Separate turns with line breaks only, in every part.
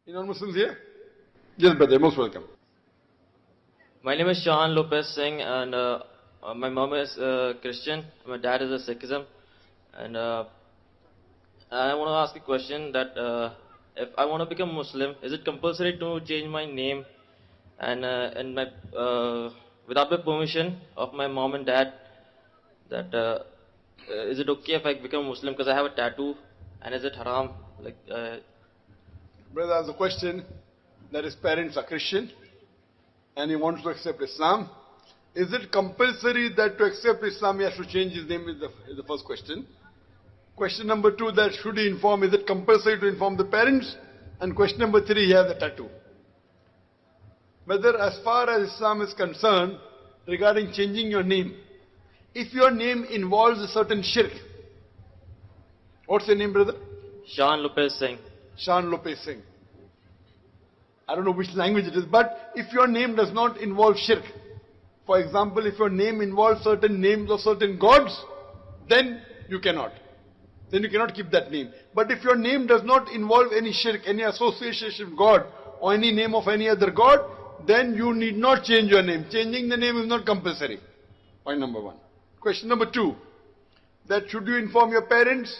Any non-Muslims here? Yes, brother, most welcome.
My name is Sean Lopez Singh, and my mom is Christian. My dad is a Sikhism, and I want to ask a question that if I want to become Muslim, is it compulsory to change my name and my without the permission of my mom and dad? That is it okay if I become Muslim because I have a tattoo, and is it haram?
Brother has a question that his parents are Christian and he wants to accept Islam. Is it compulsory that to accept Islam he has to change his name is the first question. Question number 2, that should he inform, is it compulsory to inform the parents? And question number 3, he has a tattoo. Whether as far as Islam is concerned, regarding changing your name, if your name involves a certain shirk, what's your name, brother?
Sean Lopez Singh.
Sean Lopez Singh. I don't know which language it is, but if your name does not involve shirk, for example, if your name involves certain names of certain gods, then you cannot. Then you cannot keep that name. But if your name does not involve any shirk, any association with God, or any name of any other god, then you need not change your name. Changing the name is not compulsory. Point number 1. Question number 2, that should you inform your parents?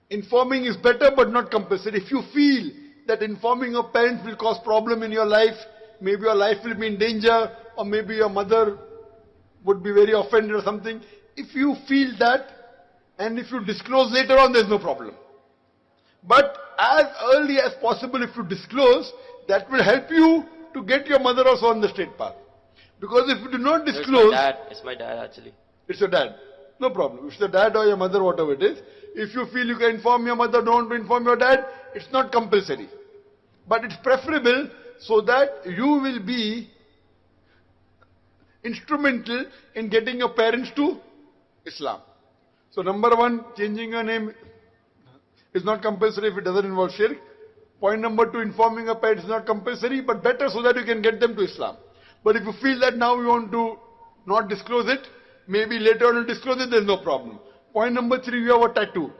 Informing is better but not compulsory. If you feel that informing your parents will cause problem in your life, maybe your life will be in danger, or maybe your mother would be very offended or something, if you feel that, and if you disclose later on, there's no problem. But as early as possible, if you disclose, that will help you to get your mother also on the straight path. Because if you do not disclose...
It's my dad actually.
It's your dad. No problem. It's your dad or your mother, whatever it is. If you feel you can inform your mother, don't inform your dad, it's not compulsory. But it's preferable so that you will be instrumental in getting your parents to Islam. So number 1, changing your name is not compulsory if it doesn't involve shirk. Point number 2, informing your parents is not compulsory, but better so that you can get them to Islam. But if you feel that now you want to not disclose it, maybe later on you disclose it, there's no problem. Point number 3, you have a tattoo.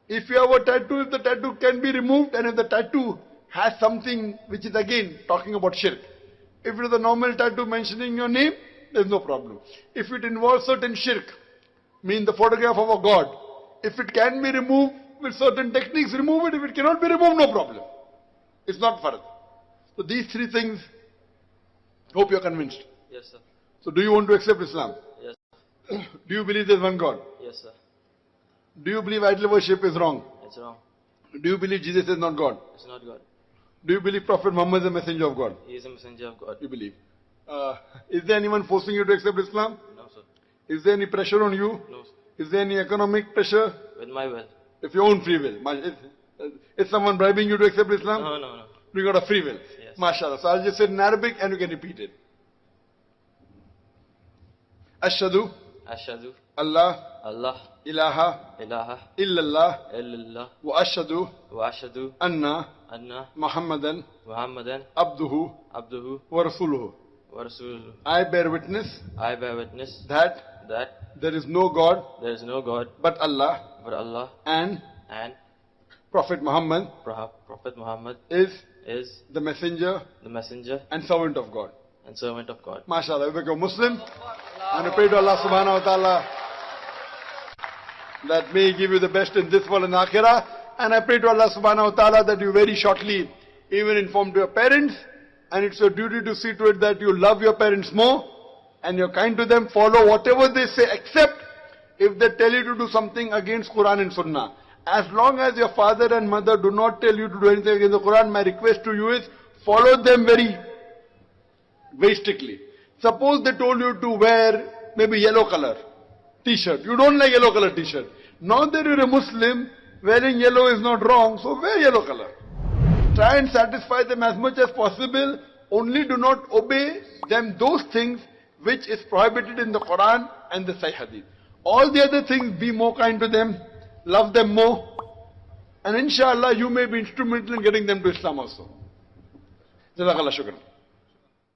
If you have a tattoo, if the tattoo can be removed, and if the tattoo has something which is again talking about shirk. If it is a normal tattoo mentioning your name, there's no problem. If it involves certain shirk, mean the photograph of a god, if it can be removed with certain techniques, remove it. If it cannot be removed, no problem. It's not fard. So these 3 things, hope you're convinced.
Yes, sir.
So do you want to accept Islam?
Yes.
Do you believe there's one God?
Yes, sir.
Do you believe idol worship is wrong?
It's wrong.
Do you believe Jesus is not God?
It's not God.
Do you believe Prophet Muhammad is a messenger of God?
He is a messenger of God.
You believe. Is there anyone forcing you to accept Islam?
No, sir.
Is there any pressure on you?
No, sir.
Is there any economic pressure?
With my will.
If your own free will. Is someone bribing you to accept Islam?
No.
You got a free will.
Yes.
MashaAllah. So I'll just say it in Arabic and you can repeat it. Ashhadu
Ashhadu
Allah
Allah
ilaha
ilaha
illallah
illallah
wa ashhadu
wa ashhadu
anna
anna
Muhammadan
Muhammadan
abduhu
abduhu
wa rasuluhu.
wa rasuluhu.
I bear witness
I bear witness
that there is no God
there is no God
but Allah,
but Allah,
and
Prophet Muhammad
is
the
messenger and servant of God. MashaAllah, you become Muslim, and I pray to Allah subhanahu wa ta'ala that may He give you the best in this world and akhirah, and I pray to Allah subhanahu wa ta'ala that you very shortly even inform to your parents, and it's your duty to see to it that you love your parents more, and you're kind to them, follow whatever they say, except if they tell you to do something against Quran and Sunnah. As long as your father and mother do not tell you to do anything against the Quran, my request to you is, follow them very strictly. Suppose they told you to wear maybe yellow color t-shirt. You don't like yellow color t-shirt. Now that you're a Muslim, wearing yellow is not wrong, so wear yellow color. Try and satisfy them as much as possible. Only do not obey them those things which is prohibited in the Quran and the Sahih Hadith. All the other things, be more kind to them, love them more, and inshallah you may be instrumental in getting them to Islam also. Jazakallah shukran.